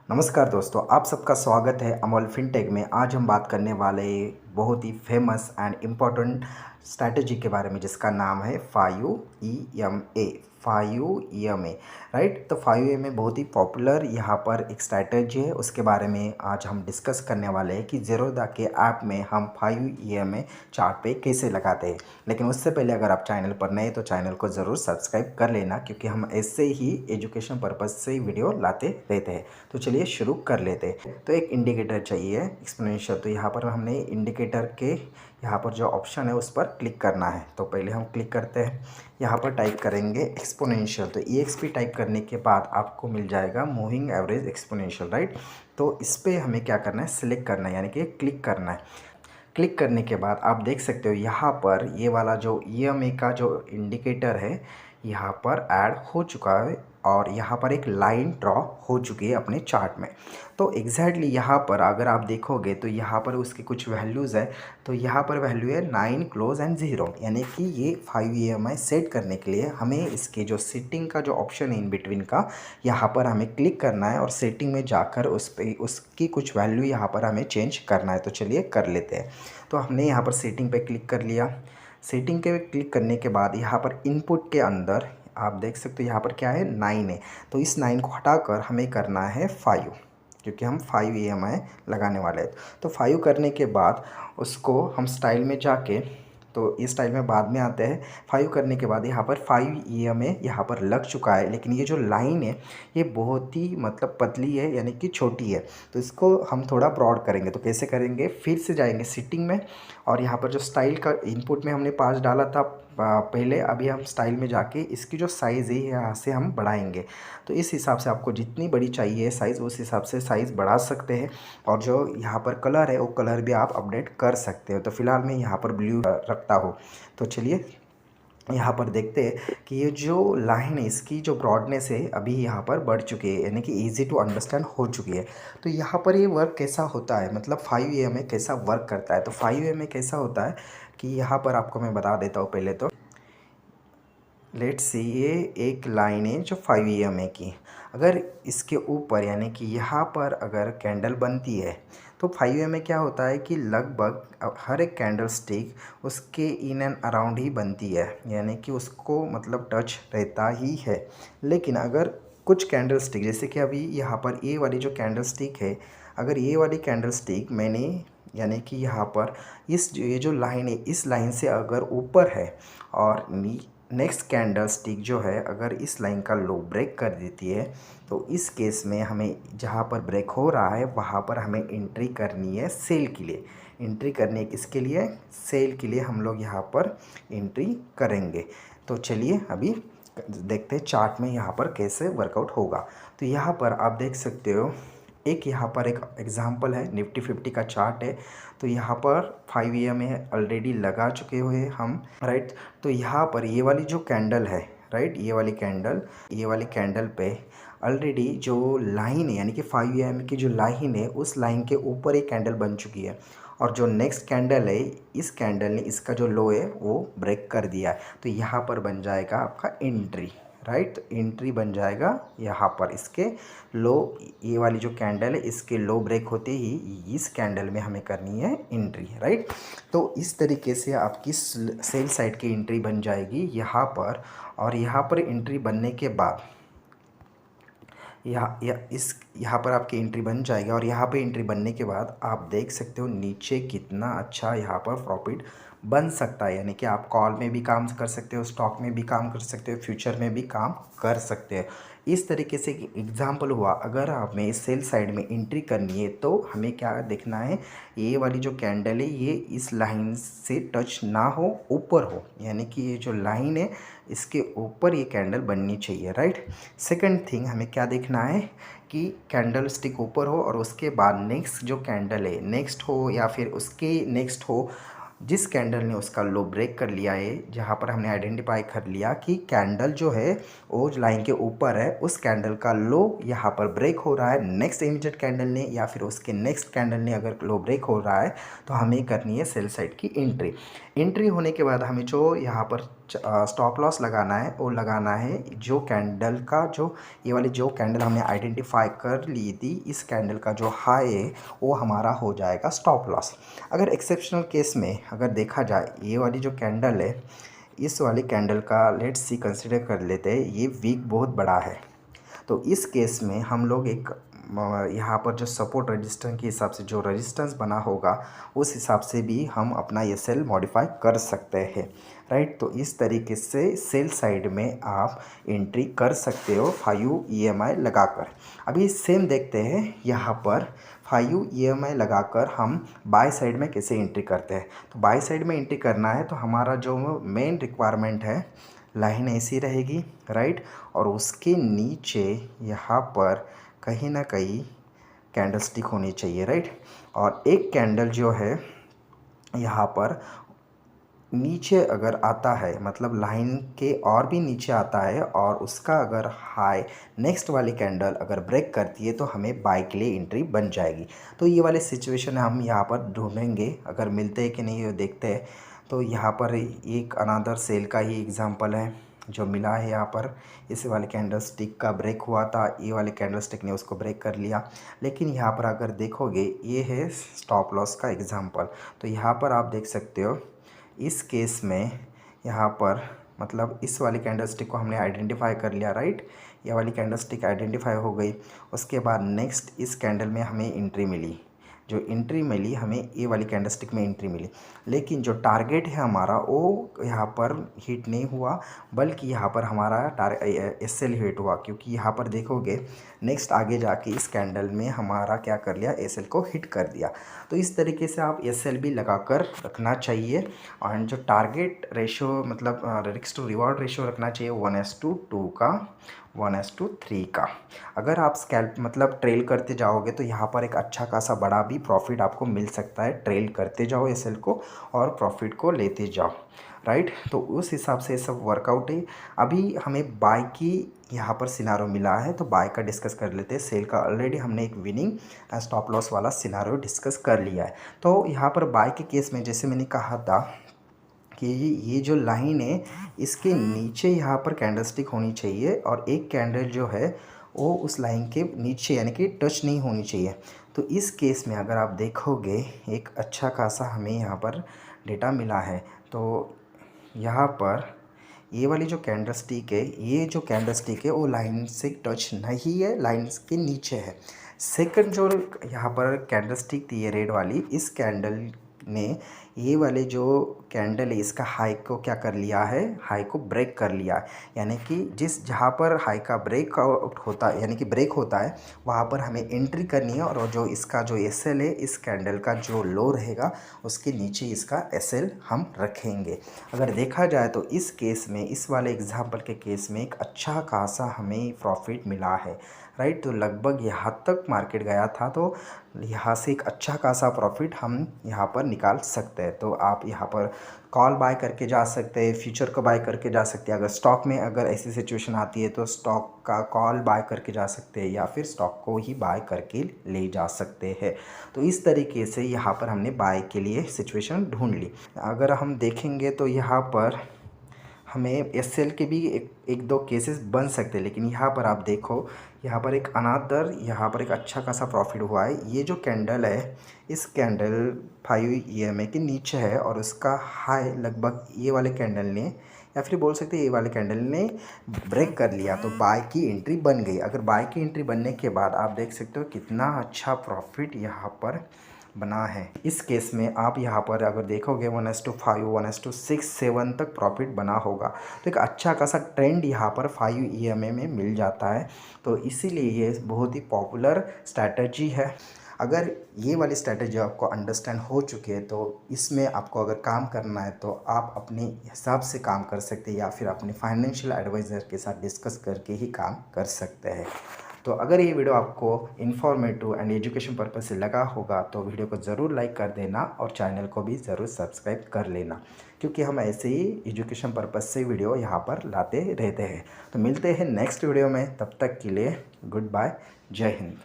नमस्कार दोस्तों, आप सबका स्वागत है अमोल फिनटेक में। आज हम बात करने वाले बहुत ही फेमस एंड इम्पोर्टेंट स्ट्रैटेजी के बारे में जिसका नाम है 5EMA। 5EMA right. तो 5EMA बहुत ही पॉपुलर यहाँ पर एक स्ट्रैटेजी है, उसके बारे में आज हम डिस्कस करने वाले हैं कि ज़ीरोधा के ऐप में हम 5EMA चार्ट पे कैसे लगाते हैं। लेकिन उससे पहले अगर आप चैनल पर नए तो चैनल को ज़रूर सब्सक्राइब कर लेना, क्योंकि हम ऐसे ही एजुकेशन पर्पज़ से वीडियो लाते रहते हैं। तो चलिए शुरू कर लेते हैं। तो एक इंडिकेटर चाहिए एक्सपोनेंशियल। तो यहाँ पर हमने इंडिकेटर के यहाँ पर जो ऑप्शन है उस पर क्लिक करना है। तो पहले हम क्लिक करते हैं, यहाँ पर टाइप करेंगे एक्सपोनेंशियल। तो EXP टाइप करने के बाद आपको मिल जाएगा मूविंग एवरेज एक्सपोनेंशियल, राइट। तो इस पर हमें क्या करना है, सिलेक्ट करना है, यानी कि क्लिक करना है। क्लिक करने के बाद आप देख सकते हो यहाँ पर ये वाला जो EMA का जो इंडिकेटर है यहाँ पर ऐड हो चुका है और यहाँ पर एक लाइन ड्रॉ हो चुकी है अपने चार्ट में। तो एग्जैक्टली यहाँ पर अगर आप देखोगे तो यहाँ पर उसके कुछ वैल्यूज़ है। तो यहाँ पर वैल्यू है 9 क्लोज एंड 0, यानी कि ये 5EMI सेट करने के लिए हमें इसके जो सेटिंग का जो ऑप्शन है इन बिटवीन का, यहाँ पर हमें क्लिक करना है और सेटिंग में जाकर उस पर उसकी कुछ वैल्यू यहाँ पर हमें चेंज करना है। तो चलिए कर लेते हैं। तो हमने यहाँ पर सेटिंग पे क्लिक कर लिया। सेटिंग के क्लिक करने के बाद यहाँ पर इनपुट के अंदर आप देख सकते हो यहाँ पर क्या है, 9 है। तो इस 9 को हटाकर हमें करना है 5, क्योंकि हम 5EMI लगाने वाले हैं। तो 5 करने के बाद उसको हम स्टाइल में जाके, तो इस स्टाइल में बाद में आते हैं। 5 करने के बाद यहाँ पर 5EMA यहाँ पर लग चुका है, लेकिन ये जो लाइन है ये बहुत ही मतलब पतली है, यानी कि छोटी है। तो इसको हम थोड़ा ब्रॉड करेंगे। तो कैसे करेंगे, फिर से जाएंगे सेटिंग में और यहाँ पर जो स्टाइल का इनपुट में हमने 5 डाला था पहले, अभी हम स्टाइल में जाके इसकी जो साइज़ है यहाँ से हम बढ़ाएंगे। तो इस हिसाब से आपको जितनी बड़ी चाहिए साइज़, उस हिसाब से साइज़ बढ़ा सकते हैं। और जो यहाँ पर कलर है वो कलर भी आप अपडेट कर सकते हो। तो फिलहाल मैं यहाँ पर ब्लू रखता हूँ। तो चलिए यहाँ पर देखते हैं कि ये जो लाइन है इसकी जो ब्रॉडनेस है अभी यहाँ पर बढ़ चुकी है, यानी कि ईजी टू अंडरस्टैंड हो चुकी है। तो यहाँ पर ये वर्क कैसा होता है, मतलब 5EMA कैसा वर्क करता है। तो 5EMA कैसा होता है कि यहाँ पर आपको मैं बता देता हूँ। पहले तो लेट्स सी, ये एक लाइन है जो 5EMA की। अगर इसके ऊपर यानी कि यहाँ पर अगर कैंडल बनती है तो 5EMA क्या होता है कि लगभग हर एक कैंडल स्टिक उसके इन एंड अराउंड ही बनती है, यानी कि उसको मतलब टच रहता ही है। लेकिन अगर कुछ कैंडल स्टिक, जैसे कि अभी यहाँ पर ये वाली जो कैंडल स्टिक है, अगर ये वाली कैंडल स्टिक मैंने यानी कि यहाँ पर ये जो लाइन है इस लाइन से अगर ऊपर है और नेक्स्ट कैंडल स्टिक जो है अगर इस लाइन का लो ब्रेक कर देती है, तो इस केस में हमें जहाँ पर ब्रेक हो रहा है वहाँ पर हमें एंट्री करनी है सेल के लिए। एंट्री करने किसके लिए, सेल के लिए हम लोग यहाँ पर एंट्री करेंगे। तो चलिए अभी देखते हैं चार्ट में यहाँ पर कैसे वर्कआउट होगा। तो यहाँ पर आप देख सकते हो एक यहाँ पर एक एग्जांपल है, निफ्टी 50 का चार्ट है। तो यहाँ पर 5EMA ऑलरेडी लगा चुके हुए हम, राइट। तो यहाँ पर ये वाली जो कैंडल है, राइट, ये वाली कैंडल पे ऑलरेडी जो लाइन है यानी कि 5EMA की जो लाइन है उस लाइन के ऊपर एक कैंडल बन चुकी है। और जो नेक्स्ट कैंडल है इस कैंडल ने इसका जो लो है वो ब्रेक कर दिया है। तो यहाँ पर बन जाएगा आपका एंट्री, राइट। एंट्री बन जाएगा यहाँ पर इसके लो, ये वाली जो कैंडल है इसके लो ब्रेक होते ही इस कैंडल में हमें करनी है एंट्री, राइट। तो इस तरीके से आपकी सेल साइड की एंट्री बन जाएगी यहाँ पर। और यहाँ पर एंट्री बनने के बाद यहाँ पर आपकी एंट्री बन जाएगी। और यहाँ पे एंट्री बनने के बाद आप देख सकते हो नीचे कितना अच्छा यहाँ पर प्रॉफिट बन सकता है, यानी कि आप कॉल में भी काम कर सकते हो, स्टॉक में भी काम कर सकते हो, फ्यूचर में भी काम कर सकते हो। इस तरीके से एग्जांपल हुआ। अगर हमें सेल साइड में एंट्री करनी है तो हमें क्या देखना है, ये वाली जो कैंडल है ये इस लाइन से टच ना हो, ऊपर हो, यानी कि ये जो लाइन है इसके ऊपर ये कैंडल बननी चाहिए, राइट। सेकंड थिंग हमें क्या देखना है कि कैंडल स्टिक ऊपर हो और उसके बाद नेक्स्ट जो कैंडल है नेक्स्ट हो या फिर उसके नेक्स्ट हो, जिस कैंडल ने उसका लो ब्रेक कर लिया है, जहाँ पर हमने आइडेंटिफाई कर लिया कि कैंडल जो है वो लाइन के ऊपर है, उस कैंडल का लो यहाँ पर ब्रेक हो रहा है नेक्स्ट इमीडिएट कैंडल ने या फिर उसके नेक्स्ट कैंडल ने अगर लो ब्रेक हो रहा है तो हमें करनी है सेल साइड की एंट्री। एंट्री होने के बाद हमें जो यहाँ पर स्टॉप लॉस लगाना है वो लगाना है जो कैंडल का जो ये वाली जो कैंडल हमने आइडेंटिफाई कर ली थी, इस कैंडल का जो हाई है वो हमारा हो जाएगा स्टॉप लॉस। अगर एक्सेप्शनल केस में अगर देखा जाए, ये वाली जो कैंडल है, इस वाली कैंडल का लेट्स सी कंसिडर कर लेते हैं, ये वीक बहुत बड़ा है। तो इस केस में हम लोग एक यहाँ पर जो सपोर्ट रेजिस्टेंस के हिसाब से जो रेजिस्टेंस बना होगा उस हिसाब से भी हम अपना ये सेल मॉडिफाई कर सकते हैं, राइट। तो इस तरीके से सेल साइड में आप एंट्री कर सकते हो 5 EMI लगाकर। अभी सेम देखते हैं यहाँ पर 5 EMI लगाकर हम बाय साइड में कैसे एंट्री करते हैं। तो बाय साइड में एंट्री करना है तो हमारा जो मेन रिक्वायरमेंट है, लाइन ऐसी रहेगी, राइट, और उसके नीचे यहाँ पर कहीं ना कहीं कैंडल स्टिक होनी चाहिए, राइट। और एक कैंडल जो है यहाँ पर नीचे अगर आता है, मतलब लाइन के और भी नीचे आता है और उसका अगर हाई नेक्स्ट वाली कैंडल अगर ब्रेक करती है तो हमें बाय के लिए एंट्री बन जाएगी। तो ये वाले सिचुएशन हम यहाँ पर ढूंढेंगे, अगर मिलते हैं कि नहीं ये देखते हैं। तो यहाँ पर एक अनदर सेल का ही एग्जांपल है जो मिला है। यहाँ पर इस वाले कैंडल स्टिक का ब्रेक हुआ था, ये वाले कैंडल स्टिक ने उसको ब्रेक कर लिया। लेकिन यहाँ पर अगर देखोगे, ये है स्टॉप लॉस का एग्जांपल। तो यहाँ पर आप देख सकते हो, इस केस में यहाँ पर मतलब इस वाली कैंडल स्टिक को हमने आइडेंटिफाई कर लिया, राइट। ये वाली कैंडल स्टिक आइडेंटिफाई हो गई। उसके बाद नेक्स्ट इस कैंडल में हमें एंट्री मिली, जो एंट्री मिली हमें ये वाली कैंडलस्टिक में एंट्री मिली। लेकिन जो टारगेट है हमारा वो यहाँ पर हिट नहीं हुआ, बल्कि यहाँ पर हमारा SL हिट हुआ, क्योंकि यहाँ पर देखोगे नेक्स्ट आगे जाके इस कैंडल में हमारा क्या कर लिया, SL को हिट कर दिया। तो इस तरीके से आप SL भी लगा कर रखना चाहिए। और जो टारगेट रेशो मतलब रिस्क टू रिवॉर्ड रेशो रखना चाहिए 1:2 का, 1:3 का। अगर आप स्कैल्प मतलब ट्रेल करते जाओगे तो यहाँ पर एक अच्छा खासा बड़ा भी प्रॉफिट आपको मिल सकता है। ट्रेल करते जाओ SL को और प्रॉफिट को लेते जाओ, राइट। तो उस हिसाब से सब वर्कआउट है। अभी हमें बाय की यहाँ पर सिनारो मिला है, तो बाय का डिस्कस कर लेते हैं। सेल का ऑलरेडी हमने एक विनिंग स्टॉप लॉस वाला सिनारो डिस्कस कर लिया है। तो यहाँ पर बाय के केस में जैसे मैंने कहा था कि ये जो लाइन है इसके नीचे यहाँ पर कैंडलस्टिक होनी चाहिए और एक कैंडल जो है वो उस लाइन के नीचे यानी कि टच नहीं होनी चाहिए। तो इस केस में अगर आप देखोगे एक अच्छा खासा हमें यहाँ पर डेटा मिला है। तो यहाँ पर ये वाली जो कैंडलस्टिक है, ये जो कैंडलस्टिक है वो लाइन से टच नहीं है, लाइन के नीचे है। सेकंड जो यहाँ पर कैंडलस्टिक थी ये रेड वाली, इस कैंडल ने ये वाले जो कैंडल है इसका हाई को क्या कर लिया है, हाई को ब्रेक कर लिया। यानी कि जहाँ पर हाई का ब्रेक आउट होता है यानी कि ब्रेक होता है वहाँ पर हमें एंट्री करनी है। और जो इसका जो SL है, इस कैंडल का जो लो रहेगा उसके नीचे इसका SL हम रखेंगे। अगर देखा जाए तो इस केस में, इस वाले एग्जाम्पल के केस में एक अच्छा खासा हमें प्रॉफिट मिला है, राइट। तो लगभग यहाँ तक मार्केट गया था, तो यहाँ से एक अच्छा खासा प्रॉफिट हम यहाँ पर निकाल सकते हैं। तो आप यहाँ पर कॉल बाय करके जा सकते हैं, फ्यूचर को बाय करके जा सकते हैं। अगर स्टॉक में अगर ऐसी सिचुएशन आती है तो स्टॉक का कॉल बाय करके जा सकते हैं या फिर स्टॉक को ही बाय करके ले जा सकते हैं। तो इस तरीके से यहाँ पर हमने बाय के लिए सिचुएशन ढूंढ ली। अगर हम देखेंगे तो यहाँ पर हमें SL के भी एक दो केसेस बन सकते हैं। लेकिन यहाँ पर आप देखो, यहाँ पर एक अनादर यहाँ पर एक अच्छा खासा प्रॉफिट हुआ है। ये जो कैंडल है, इस कैंडल 5 EMI के नीचे है और उसका हाई लगभग ये वाले कैंडल ने या फिर बोल सकते हैं ये वाले कैंडल ने ब्रेक कर लिया, तो बाय की एंट्री बन गई। अगर बाय की एंट्री बनने के बाद आप देख सकते हो कितना अच्छा प्रॉफिट यहाँ पर बना है। इस केस में आप यहाँ पर अगर देखोगे 1:5, 1:6, 7 तक प्रॉफिट बना होगा। तो एक अच्छा खासा ट्रेंड यहाँ पर 5 EMI में मिल जाता है। तो इसीलिए ये बहुत ही पॉपुलर स्ट्रैटेजी है। अगर ये वाली स्ट्रैटेजी आपको अंडरस्टैंड हो चुकी है तो इसमें आपको अगर काम करना है तो आप अपने हिसाब से काम कर सकते हैं या फिर अपने फाइनेंशियल एडवाइज़र के साथ डिस्कस करके ही काम कर सकते हैं। तो अगर ये वीडियो आपको इन्फॉर्मेटिव एंड एजुकेशन पर्पज़ से लगा होगा तो वीडियो को ज़रूर लाइक कर देना और चैनल को भी ज़रूर सब्सक्राइब कर लेना, क्योंकि हम ऐसे ही एजुकेशन पर्पज़ से वीडियो यहाँ पर लाते रहते हैं। तो मिलते हैं नेक्स्ट वीडियो में, तब तक के लिए गुड बाय, जय हिंद।